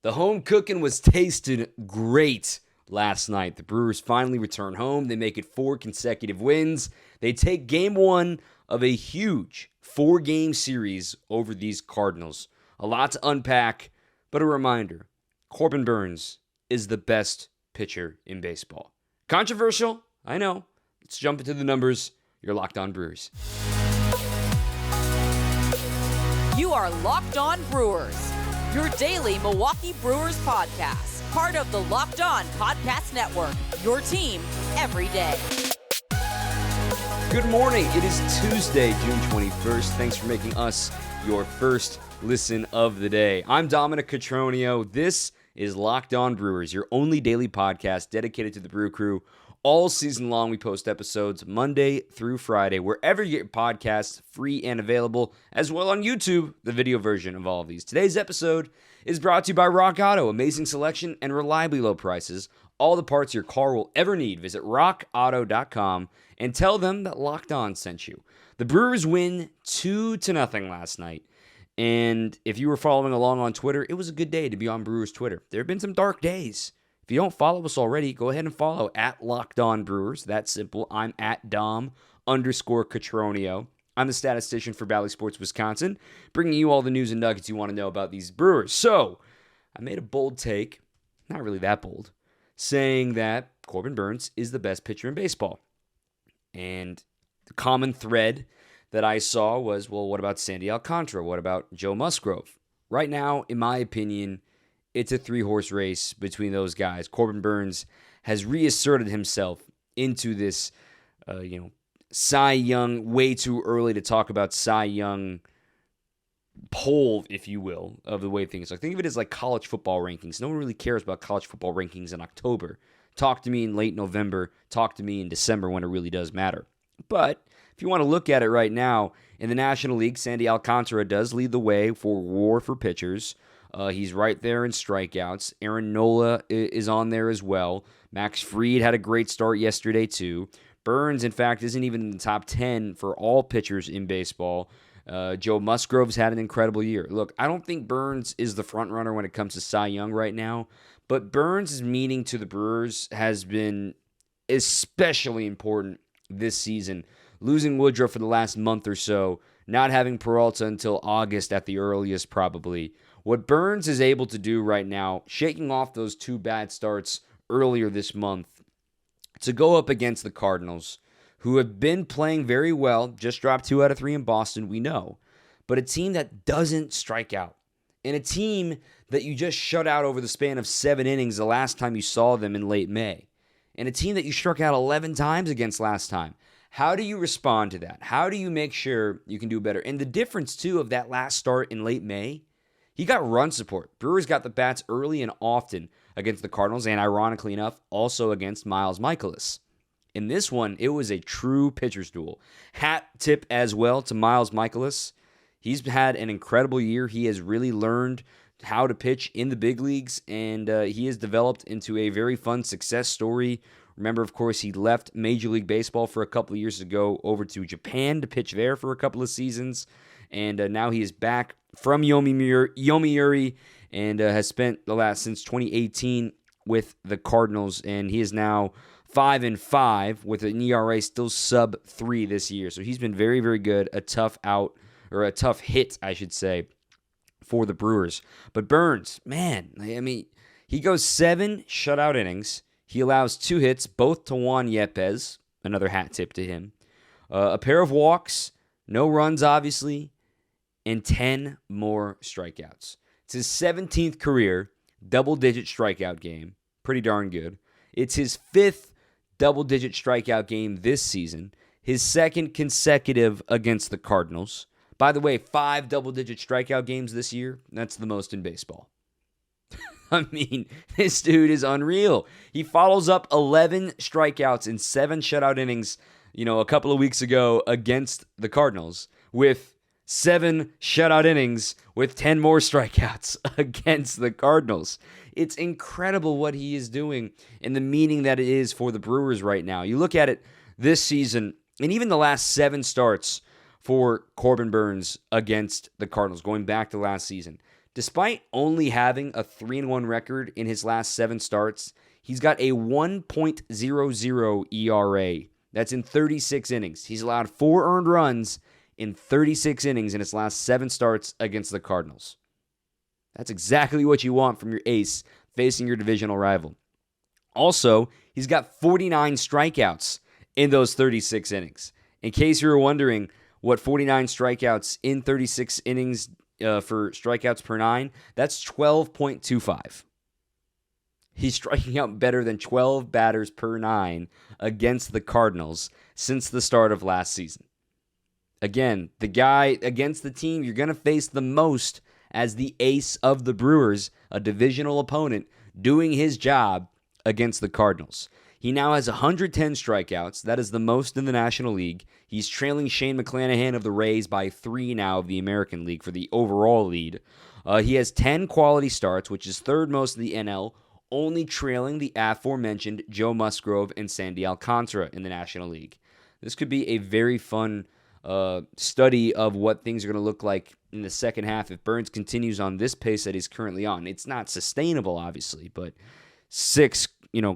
The home cooking was tasted great last night. The Brewers finally return home. They make it 4 consecutive wins. They take game 1 of a huge 4-game series over these Cardinals. A lot to unpack, but a reminder, Corbin Burnes is the best pitcher in baseball. Controversial, I know. Let's jump into the numbers. You're Locked On Brewers. You are Locked On Brewers, your daily Milwaukee Brewers podcast. Part of the Locked On Podcast Network, your team every day. Good morning. It is Tuesday, June 21st. Thanks for making us your first listen of the day. I'm Dominic Cotroneo. This is Locked On Brewers, your only daily podcast dedicated to the Brew Crew. All season long, we post episodes Monday through Friday, wherever you get your podcasts, free and available, as well on YouTube, the video version of all of these. Today's episode is brought to you by Rock Auto. Amazing selection and reliably low prices. All the parts your car will ever need. Visit rockauto.com and tell them that Locked On sent you. The Brewers win 2-0 last night. And if you were following along on Twitter, it was a good day to be on Brewers Twitter. There have been some dark days. If you don't follow us already, go ahead and follow at Locked On Brewers. That's simple. I'm at Dom_Cotroneo. I'm the statistician for Valley Sports Wisconsin, bringing you all the news and nuggets you want to know about these Brewers. So, I made a bold take, not really that bold, saying that Corbin Burnes is the best pitcher in baseball. And the common thread that I saw was, well, what about Sandy Alcantara? What about Joe Musgrove? Right now, in my opinion, it's a 3-horse race between those guys. Corbin Burnes has reasserted himself into this, Cy Young, way too early to talk about Cy Young poll, if you will, of the way things are. Think of it as like college football rankings. No one really cares about college football rankings in October. Talk to me in late November. Talk to me in December when it really does matter. But if you want to look at it right now, in the National League, Sandy Alcantara does lead the way for WAR for pitchers. He's right there in strikeouts. Aaron Nola is on there as well. Max Fried had a great start yesterday too. Burnes, in fact, isn't even in the top 10 for all pitchers in baseball. Joe Musgrove's had an incredible year. Look, I don't think Burnes is the front runner when it comes to Cy Young right now, but Burnes' meaning to the Brewers has been especially important this season. Losing Woodruff for the last month or so, not having Peralta until August at the earliest probably. What Burnes is able to do right now, shaking off those 2 bad starts earlier this month, to go up against the Cardinals, who have been playing very well, just dropped 2 out of 3 in Boston, we know, but a team that doesn't strike out, and a team that you just shut out over the span of 7 innings the last time you saw them in late May, and a team that you struck out 11 times against last time. How do you respond to that? How do you make sure you can do better? And the difference, too, of that last start in late May, he got run support. Brewers got the bats early and often against the Cardinals, and ironically enough, also against Miles Mikolas. In this one, it was a true pitcher's duel. Hat tip as well to Miles Mikolas. He's had an incredible year. He has really learned how to pitch in the big leagues, and he has developed into a very fun success story. Remember, of course, he left Major League Baseball for a couple of years ago over to Japan to pitch there for a couple of seasons, and now he is back from Yomiuri and has spent the last since 2018 with the Cardinals, and he is now 5-5 with an ERA still sub 3 this year. So he's been very, very good. A tough hit, I should say, for the Brewers. But Burnes, man, I mean, he goes 7 shutout innings. He allows 2 hits, both to Juan Yepez, another hat tip to him. A pair of walks, no runs, obviously, and 10 more strikeouts. It's his 17th career double-digit strikeout game. Pretty darn good. It's his 5th double-digit strikeout game this season. His 2nd consecutive against the Cardinals. By the way, 5 double-digit strikeout games this year. That's the most in baseball. I mean, this dude is unreal. He follows up 11 strikeouts in 7 shutout innings, a couple of weeks ago against the Cardinals with 7 shutout innings with 10 more strikeouts against the Cardinals. It's incredible what he is doing and the meaning that it is for the Brewers right now. You look at it this season, and even the last 7 starts for Corbin Burnes against the Cardinals, going back to last season. Despite only having a 3-1 record in his last 7 starts, he's got a 1.00 ERA. That's in 36 innings. He's allowed 4 earned runs in 36 innings in his last 7 starts against the Cardinals. That's exactly what you want from your ace facing your divisional rival. Also, he's got 49 strikeouts in those 36 innings. In case you were wondering what 49 strikeouts in 36 innings for strikeouts per 9, that's 12.25. He's striking out better than 12 batters per 9 against the Cardinals since the start of last season. Again, the guy against the team you're going to face the most as the ace of the Brewers, a divisional opponent, doing his job against the Cardinals. He now has 110 strikeouts. That is the most in the National League. He's trailing Shane McClanahan of the Rays by 3 now of the American League for the overall lead. He has 10 quality starts, which is third most in the NL, only trailing the aforementioned Joe Musgrove and Sandy Alcantara in the National League. This could be a very fun study of what things are going to look like in the second half if Burnes continues on this pace that he's currently on. It's not sustainable, obviously, but 6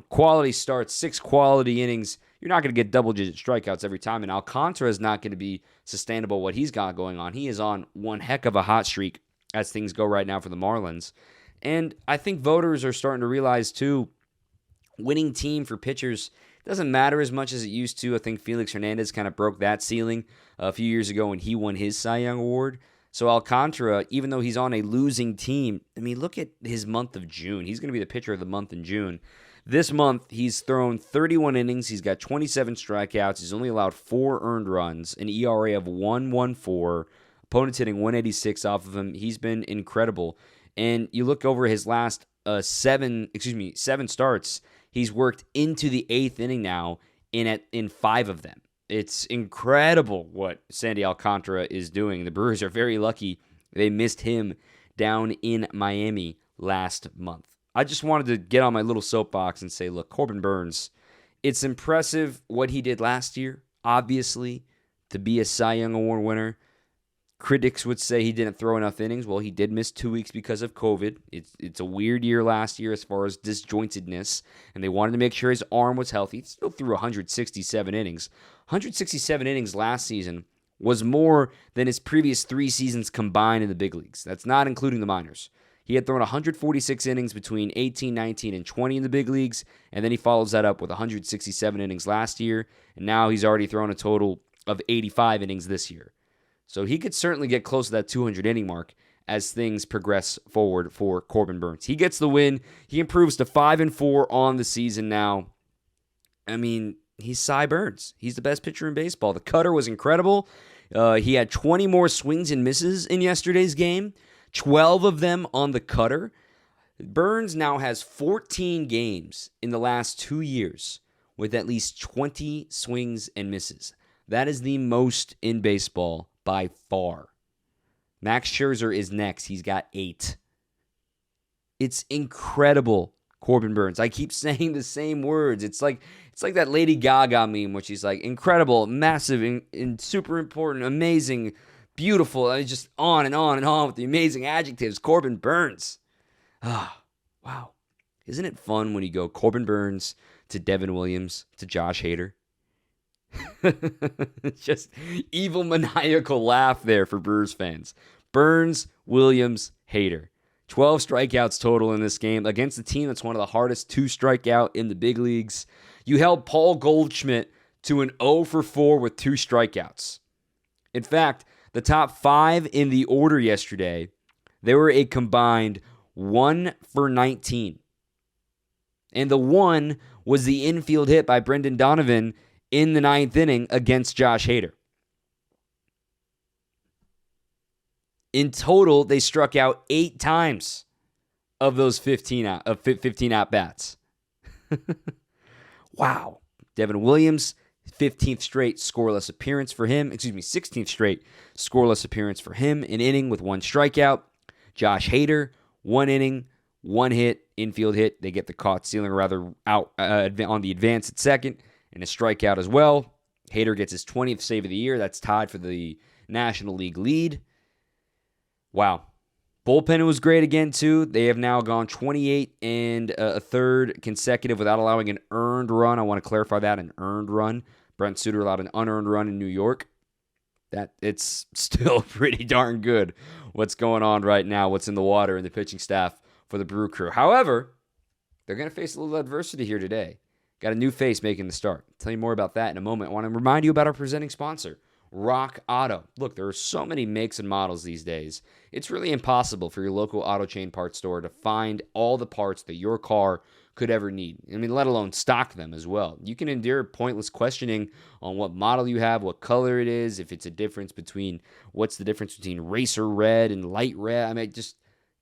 quality starts, 6 quality innings, you're not going to get double-digit strikeouts every time, and Alcantara is not going to be sustainable what he's got going on. He is on one heck of a hot streak as things go right now for the Marlins. And I think voters are starting to realize, too, winning team for pitchers doesn't matter as much as it used to. I think Felix Hernandez kind of broke that ceiling a few years ago when he won his Cy Young Award. So Alcantara, even though he's on a losing team, I mean, look at his month of June. He's going to be the pitcher of the month in June. This month, he's thrown 31 innings. He's got 27 strikeouts. He's only allowed 4 earned runs, an ERA of 1.14. Opponents hitting 186 off of him. He's been incredible. And you look over his last 7 starts, he's worked into the 8th inning now in 5 of them. It's incredible what Sandy Alcantara is doing. The Brewers are very lucky they missed him down in Miami last month. I just wanted to get on my little soapbox and say, look, Corbin Burnes, it's impressive what he did last year, obviously, to be a Cy Young Award winner. Critics would say he didn't throw enough innings. Well, he did miss 2 weeks because of COVID. It's a weird year last year as far as disjointedness, and they wanted to make sure his arm was healthy. He still threw 167 innings. 167 innings last season was more than his previous 3 seasons combined in the big leagues. That's not including the minors. He had thrown 146 innings between 18, 19, and 20 in the big leagues, and then he follows that up with 167 innings last year, and now he's already thrown a total of 85 innings this year. So he could certainly get close to that 200-inning mark as things progress forward for Corbin Burnes. He gets the win. He improves to 5-4 on the season now. I mean, he's Cy Burnes. He's the best pitcher in baseball. The cutter was incredible. He had 20 more swings and misses in yesterday's game, 12 of them on the cutter. Burnes now has 14 games in the last 2 years with at least 20 swings and misses. That is the most in baseball by far. Max Scherzer is next. He's got 8. It's incredible, Corbin Burnes. I keep saying the same words. It's like that Lady Gaga meme where she's like, incredible, massive, and super important, amazing, beautiful. I just on and on and on with the amazing adjectives. Corbin Burnes. Ah, wow. Isn't it fun when you go Corbin Burnes to Devon Williams to Josh Hader? Just evil maniacal laugh there for Brewers fans. Burnes, Williams, Hader. 12 strikeouts total in this game against a team that's one of the hardest to strike out in the big leagues. You held Paul Goldschmidt to an 0 for 4 with 2 strikeouts. In fact, the top 5 in the order yesterday, they were a combined 1 for 19. And the 1 was the infield hit by Brendan Donovan in the 9th inning against Josh Hader. In total, they struck out 8 times of those 15 at-bats. Wow. Devon Williams, 15th straight scoreless appearance for him. 16th straight scoreless appearance for him. An inning with 1 strikeout. Josh Hader, 1 inning, 1 hit, infield hit. They get the caught stealing, rather out on the advance at second. And a strikeout as well. Hader gets his 20th save of the year. That's tied for the National League lead. Wow. Bullpen was great again, too. They have now gone 28 and a third consecutive without allowing an earned run. I want to clarify that, an earned run. Brent Suter allowed an unearned run in New York. It's still pretty darn good what's going on right now, what's in the water in the pitching staff for the Brew Crew. However, they're going to face a little adversity here today. Got a new face making the start. I'll tell you more about that in a moment. I want to remind you about our presenting sponsor, Rock Auto. Look, there are so many makes and models these days. It's really impossible for your local auto chain parts store to find all the parts that your car could ever need. I mean, let alone stock them as well. You can endure pointless questioning on what model you have, what color it is, if it's a difference between, what's the difference between racer red and light red. I mean, just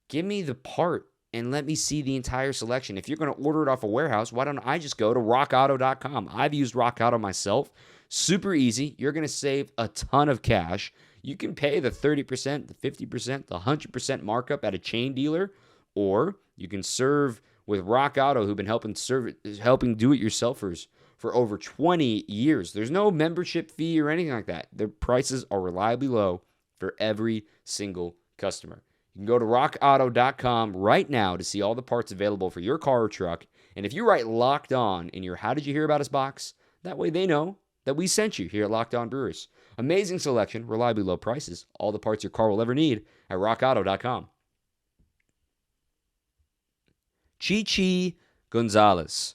give me the part and let me see the entire selection. If you're going to order it off a warehouse, why don't I just go to rockauto.com? I've used Rock Auto myself. Super easy. You're going to save a ton of cash. You can pay the 30%, the 50%, the 100% markup at a chain dealer, or you can serve with Rock Auto, who've been helping do-it-yourselfers for over 20 years. There's no membership fee or anything like that. Their prices are reliably low for every single customer. You can go to rockauto.com right now to see all the parts available for your car or truck. And if you write Locked On in your How Did You Hear About Us box, that way they know that we sent you here at Locked On Brewers. Amazing selection, reliably low prices, all the parts your car will ever need at rockauto.com. Chichi Gonzalez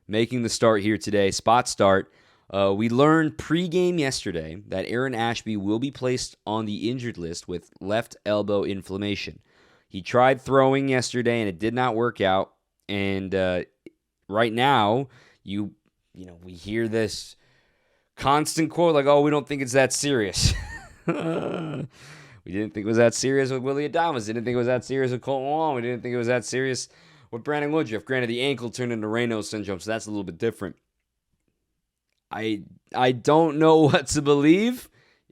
making the start here today, spot start. We learned pregame yesterday that Aaron Ashby will be placed on the injured list with left elbow inflammation. He tried throwing yesterday and it did not work out. And right now, we hear this constant quote like, "Oh, we don't think it's that serious." We didn't think it was that serious with Willy Adames. Didn't think it was that serious with Colton Wong. We didn't think it was that serious with Brandon Woodruff. Granted, the ankle turned into Raynaud's syndrome, so that's a little bit different. I don't know what to believe.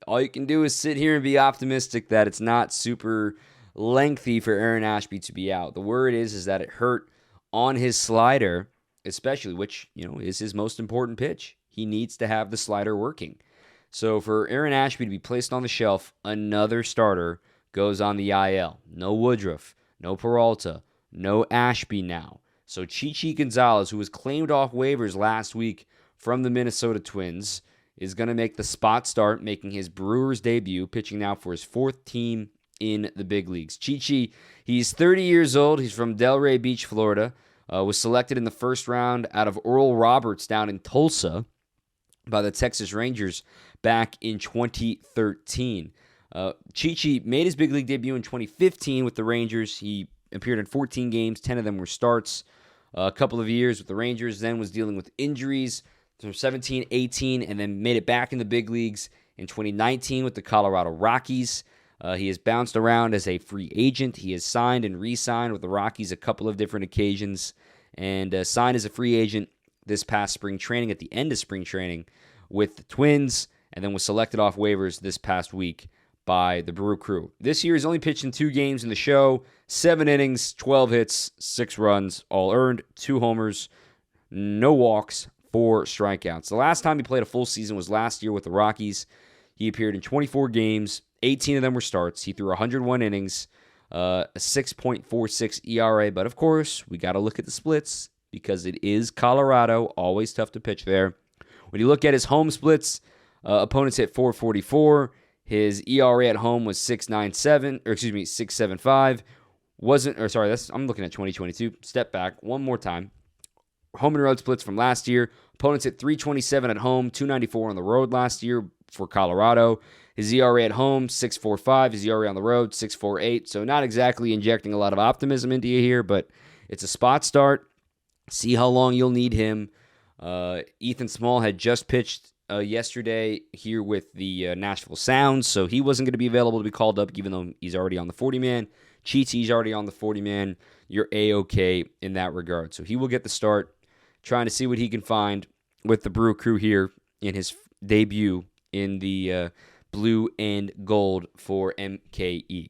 All you can do is sit here and be optimistic that it's not super lengthy for Aaron Ashby to be out. The word is that it hurt on his slider, especially, which is his most important pitch. He needs to have the slider working. So for Aaron Ashby to be placed on the shelf, another starter goes on the IL. No Woodruff, no Peralta, no Ashby now. So Chichi Gonzalez, who was claimed off waivers last week from the Minnesota Twins, is going to make the spot start, making his Brewers debut, pitching now for his fourth team in the big leagues. Chichi, he's 30 years old. He's from Delray Beach, Florida. Was selected in the first round out of Oral Roberts down in Tulsa by the Texas Rangers back in 2013. Chichi made his big league debut in 2015 with the Rangers. He appeared in 14 games, 10 of them were starts. A couple of years with the Rangers, then was dealing with injuries from 17, 18, and then made it back in the big leagues in 2019 with the Colorado Rockies. He has bounced around as a free agent. He has signed and re-signed with the Rockies a couple of different occasions, and signed as a free agent this past spring training, at the end of spring training with the Twins, and then was selected off waivers this past week by the Brew Crew. This year he's only pitched in 2 games in the show, 7 innings, 12 hits, 6 runs, all earned, 2 homers, no walks, 4 strikeouts. The last time he played a full season was last year with the Rockies. He appeared in 24 games, 18 of them were starts. He threw 101 innings, a 6.46 ERA, but of course, we got to look at the splits because it is Colorado, always tough to pitch there. When you look at his home splits, opponents hit 444. His ERA at home was 6.75. I'm looking at 2022. Step back one more time. Home and road splits from last year. Opponents hit 327 at home, 294 on the road last year for Colorado. His ERA at home, 6.45. His ERA on the road, 6.48. So not exactly injecting a lot of optimism into you here, but it's a spot start. See how long you'll need him. Ethan Small had just pitched yesterday here with the Nashville Sounds, so he wasn't going to be available to be called up, even though he's already on the 40-man. Chi Chi's already on the 40-man. You're A-okay in that regard. So he will get the start, trying to see what he can find with the Brew Crew here in his debut in the blue and gold for MKE.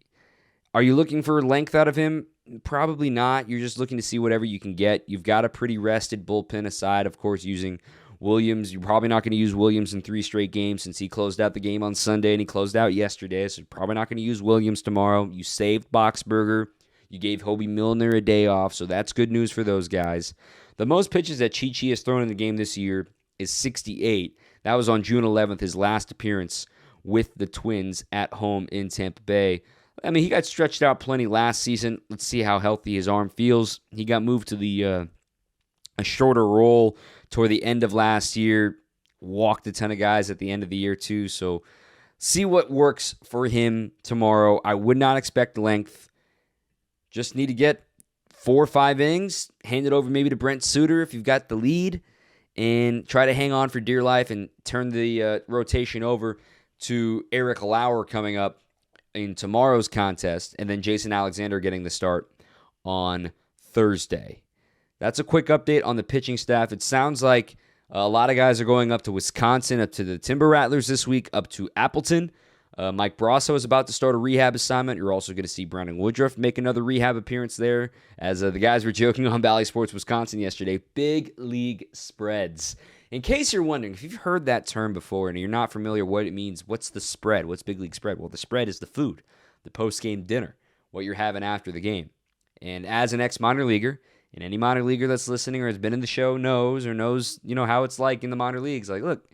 Are you looking for length out of him? Probably not. You're just looking to see whatever you can get. You've got a pretty rested bullpen aside, of course, using Williams, you're probably not going to use Williams in 3 straight games since he closed out the game on Sunday and he closed out yesterday. So you're probably not going to use Williams tomorrow. You saved Boxberger. You gave Hobie Milner a day off, so that's good news for those guys. The most pitches that Chi Chi has thrown in the game this year is 68. That was on June 11th, his last appearance with the Twins at home in Tampa Bay. I mean, he got stretched out plenty last season. Let's see how healthy his arm feels. He got moved to a shorter role toward the end of last year. Walked a ton of guys at the end of the year, too. So see what works for him tomorrow. I would not expect length. Just need to get 4 or 5 innings, hand it over maybe to Brent Suter if you've got the lead, and try to hang on for dear life and turn the rotation over to Eric Lauer coming up in tomorrow's contest, and then Jason Alexander getting the start on Thursday. That's a quick update on the pitching staff. It sounds like a lot of guys are going up to Wisconsin, up to the Timber Rattlers this week, up to Appleton. Mike Brasso is about to start a rehab assignment. You're also going to see Brandon Woodruff make another rehab appearance there. As the guys were joking on Valley Sports Wisconsin yesterday, big league spreads. In case you're wondering, if you've heard that term before and you're not familiar what it means, what's the spread? What's big league spread? Well, the spread is the food, the post-game dinner, what you're having after the game. And as an ex-minor leaguer, and any minor leaguer that's listening or has been in the show knows, how it's like in the minor leagues. Like, look,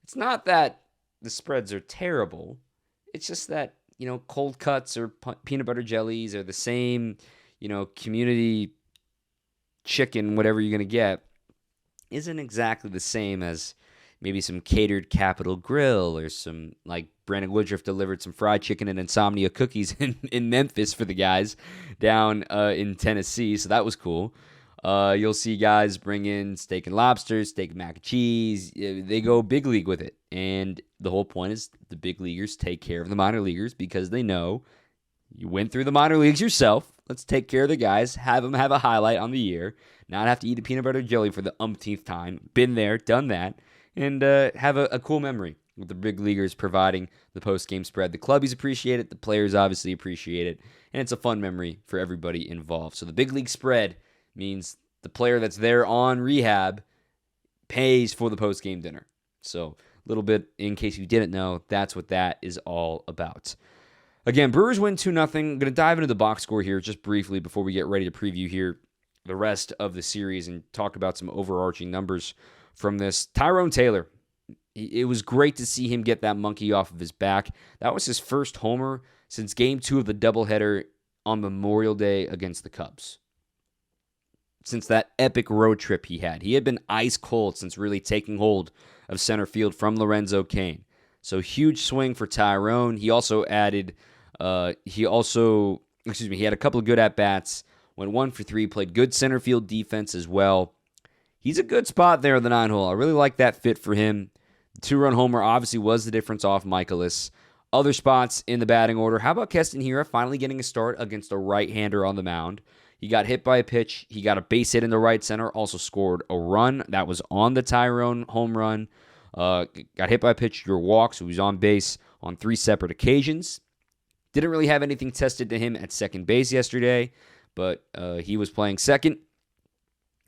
it's not that the spreads are terrible. It's just that, cold cuts or peanut butter jellies are the same, community chicken, whatever you're going to get, isn't exactly the same as maybe some catered Capitol Grill or some, like Brandon Woodruff delivered some fried chicken and Insomnia cookies in Memphis for the guys down in Tennessee. So that was cool. You'll see guys bring in steak and lobster, steak and mac and cheese. They go big league with it. And the whole point is the big leaguers take care of the minor leaguers because they know you went through the minor leagues yourself. Let's take care of the guys, have them have a highlight on the year, not have to eat a peanut butter jelly for the umpteenth time. Been there, done that, and have a cool memory with the big leaguers providing the post-game spread. The clubbies appreciate it. The players obviously appreciate it. And it's a fun memory for everybody involved. So the big league spread means the player that's there on rehab pays for the post-game dinner. So a little bit, in case you didn't know, that's what that is all about. Again, Brewers win 2-0. I'm going to dive into the box score here just briefly before we get ready to preview here the rest of the series and talk about some overarching numbers from this. Tyrone Taylor, it was great to see him get that monkey off of his back. That was his first homer since Game 2 of the doubleheader on Memorial Day against the Cubs. Since that epic road trip he had. He had been ice cold since really taking hold of center field from Lorenzo Cain. So huge swing for Tyrone. He also added, he had a couple of good at-bats, went 1 for 3, played good center field defense as well. He's a good spot there in the 9-hole. I really like that fit for him. The 2-run homer obviously was the difference off Mikolas. Other spots in the batting order. How about Keston Hiura finally getting a start against a right-hander on the mound? He got hit by a pitch. He got a base hit in the right center. Also scored a run. That was on the Tyrone home run. Got hit by a pitch, drew a walk, so he was on base on 3 separate occasions. Didn't really have anything tested to him at second base yesterday, but he was playing second.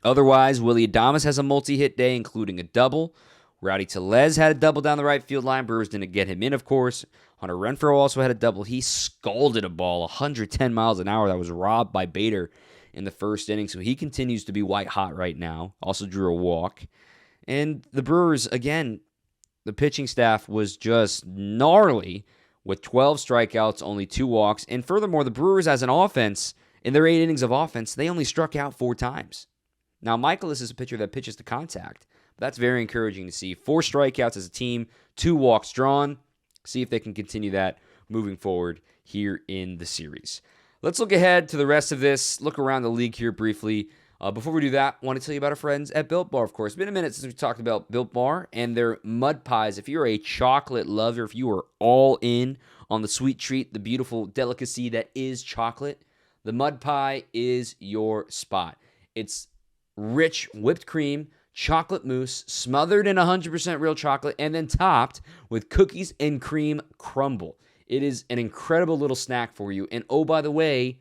Otherwise, Willy Adames has a multi-hit day, including a double. Rowdy Tellez had a double down the right field line. Brewers didn't get him in, of course. Hunter Renfroe also had a double. He scalded a ball 110 miles an hour that was robbed by Bader in the first inning, so he continues to be white hot right now. Also drew a walk. And the Brewers, again, the pitching staff was just gnarly with 12 strikeouts, only 2 walks. And furthermore, the Brewers as an offense, in their 8 innings of offense, they only struck out 4 times. Now, Mikolas is a pitcher that pitches to contact. But that's very encouraging to see. 4 strikeouts as a team, 2 walks drawn. See if they can continue that moving forward here in the series. Let's look ahead to the rest of this, look around the league here briefly. Before we do that, I want to tell you about our friends at Built Bar, of course. It's been a minute since we talked about Built Bar and their mud pies. If you're a chocolate lover, if you are all in on the sweet treat, the beautiful delicacy that is chocolate, the mud pie is your spot. It's rich whipped cream, chocolate mousse, smothered in 100% real chocolate, and then topped with cookies and cream crumble. It is an incredible little snack for you. And oh, by the way,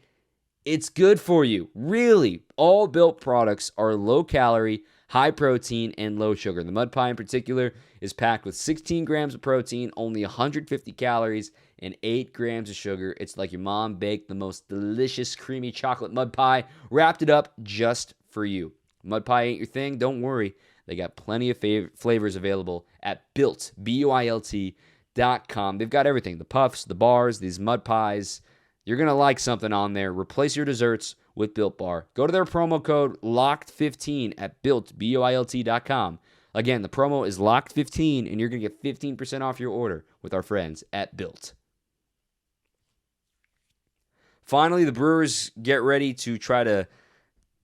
it's good for you. Really, all Built products are low-calorie, high protein and low sugar. The mud pie in particular is packed with 16 grams of protein, only 150 calories, and 8 grams of sugar. It's like your mom baked the most delicious creamy chocolate mud pie, wrapped it up just for you. Mud pie ain't your thing? Don't worry. They got plenty of flavors available at Built, BUILT.com. They've got everything. The puffs, the bars, these mud pies. You're going to like something on there. Replace your desserts with Built Bar. Go to their promo code LOCKED15 at Built, BUILT.com. Again, the promo is LOCKED15, and you're going to get 15% off your order with our friends at Built. Finally, the Brewers get ready to try to,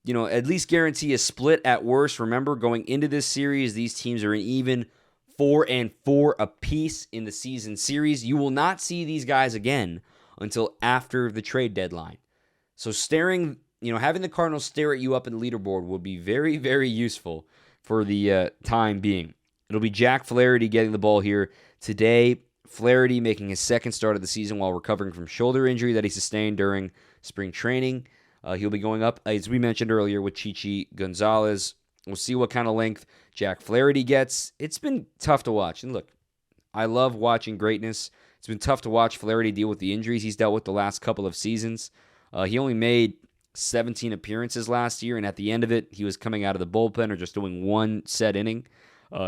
at least guarantee a split at worst. Remember, going into this series, these teams are an even 4-4 apiece in the season series. You will not see these guys again until after the trade deadline. So having the Cardinals stare at you up in the leaderboard will be very, very useful for the time being. It'll be Jack Flaherty getting the ball here today. Flaherty making his second start of the season while recovering from shoulder injury that he sustained during spring training. He'll be going up, as we mentioned earlier, with Chichi Gonzalez. We'll see what kind of length Jack Flaherty gets. It's been tough to watch. And look, I love watching greatness. It's been tough to watch Flaherty deal with the injuries he's dealt with the last couple of seasons. He only made 17 appearances last year, and at the end of it, he was coming out of the bullpen or just doing one set inning.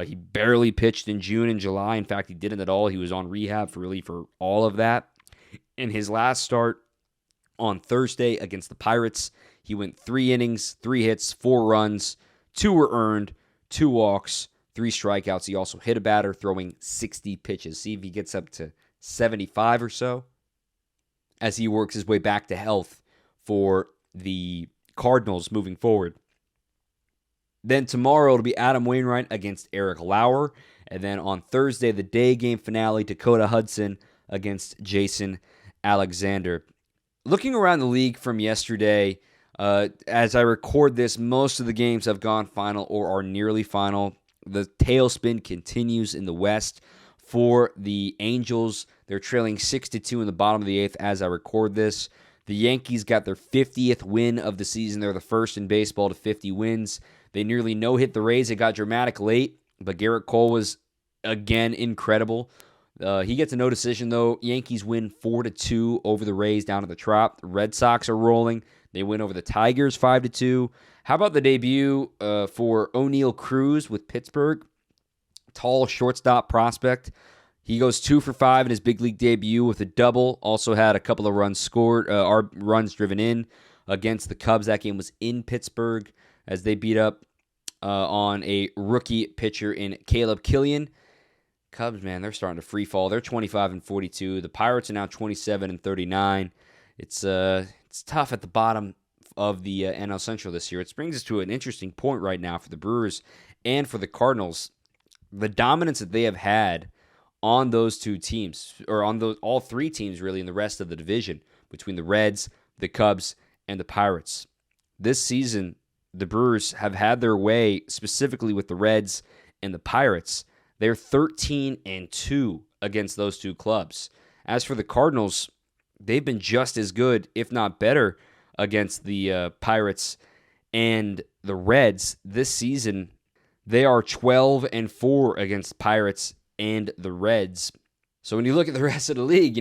He barely pitched in June and July. In fact, he didn't at all. He was on rehab for all of that. In his last start on Thursday against the Pirates, he went 3 innings, 3 hits, 4 runs, 2 were earned, 2 walks, 3 strikeouts. He also hit a batter throwing 60 pitches. See if he gets up to 75 or so as he works his way back to health for the Cardinals moving forward. Then tomorrow it'll be Adam Wainwright against Eric Lauer. And then on Thursday, the day game finale, Dakota Hudson against Jason Alexander. Looking around the league from yesterday, as I record this, most of the games have gone final or are nearly final. The tailspin continues in the West for the Angels. They're trailing 6-2 in the bottom of the 8th as I record this. The Yankees got their 50th win of the season. They're the first in baseball to 50 wins. They nearly no-hit the Rays. It got dramatic late, but Garrett Cole was, again, incredible. He gets a no decision, though. Yankees win 4-2 over the Rays down to the Trop. The Red Sox are rolling. They win over the Tigers 5-2. How about the debut for O'Neal Cruz with Pittsburgh? Tall shortstop prospect. He goes 2 for 5 in his big league debut with a double. Also had a couple of runs scored, runs driven in against the Cubs. That game was in Pittsburgh as they beat up on a rookie pitcher in Caleb Killian. Cubs, man, they're starting to free fall. They're 25-42. The Pirates are now 27-39. It's tough at the bottom of the NL Central this year. It brings us to an interesting point right now for the Brewers and for the Cardinals. The dominance that they have had on those two teams, or on all 3 teams really in the rest of the division, between the Reds, the Cubs, and the Pirates. This season, the Brewers have had their way, specifically with the Reds and the Pirates. They're 13-2 against those 2 clubs. As for the Cardinals, they've been just as good, if not better, against the Pirates and the Reds this season. They are 12-4 against Pirates and the Reds. So when you look at the rest of the league,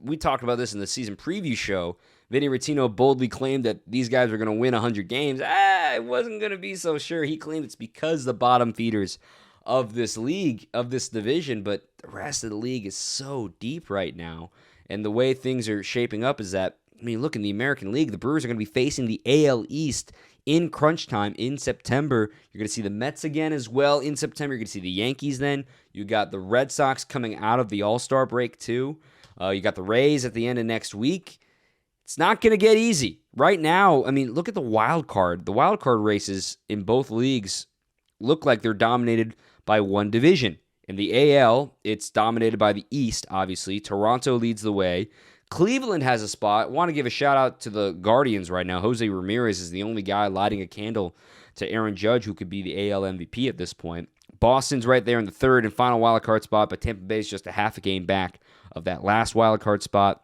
we talked about this in the season preview show. Vinny Rottino boldly claimed that these guys were going to win 100 games. I wasn't going to be so sure. He claimed it's because the bottom feeders of this league, of this division, but the rest of the league is so deep right now. And the way things are shaping up is that, look, in the American League, the Brewers are going to be facing the AL East in crunch time in September. You're going to see the Mets again as well in September. You're going to see the Yankees then. You got the Red Sox coming out of the All-Star break too. You got the Rays at the end of next week. It's not going to get easy. Right now, look at the wild card. The wild card races in both leagues look like they're dominated by one division. In the AL, it's dominated by the East, obviously. Toronto leads the way. Cleveland has a spot. I want to give a shout-out to the Guardians right now. Jose Ramirez is the only guy lighting a candle to Aaron Judge, who could be the AL MVP at this point. Boston's right there in the third and final wildcard spot, but Tampa Bay's just a half a game back of that last wildcard spot.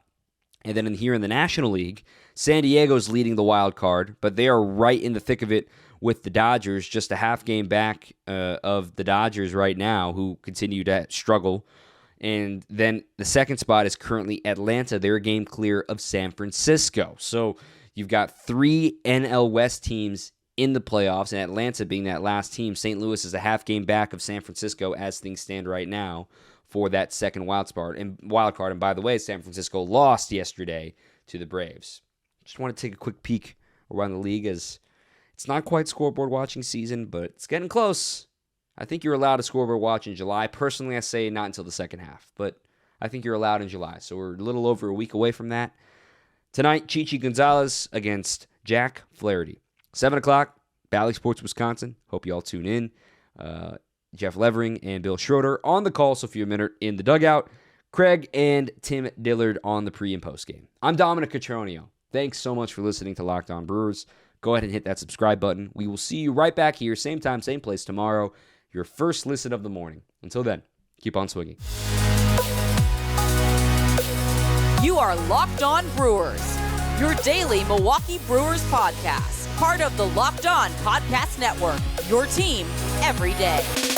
And then here in the National League, San Diego's leading the wild card, but they are right in the thick of it with the Dodgers, just a half game back of the Dodgers right now, who continue to struggle. And then the second spot is currently Atlanta. They're a game clear of San Francisco. So you've got 3 NL West teams in the playoffs, and Atlanta being that last team. St. Louis is a half game back of San Francisco as things stand right now for that second wild card. And by the way, San Francisco lost yesterday to the Braves. Just want to take a quick peek around the league, as it's not quite scoreboard watching season, but it's getting close. I think you're allowed to scoreboard watch in July. Personally, I say not until the second half, but I think you're allowed in July. So we're a little over a week away from that. Tonight, Chichi Gonzalez against Jack Flaherty. 7 o'clock, Bally Sports, Wisconsin. Hope you all tune in. Jeff Levering and Bill Schroeder on the call, Sophia Minert in the dugout. Craig and Tim Dillard on the pre- and post-game. I'm Dominic Cotroneo. Thanks so much for listening to Locked On Brewers. Go ahead and hit that subscribe button. We will see you right back here, same time, same place tomorrow. Your first listen of the morning. Until then, keep on swinging. You are Locked On Brewers, your daily Milwaukee Brewers podcast. Part of the Locked On Podcast Network, your team every day.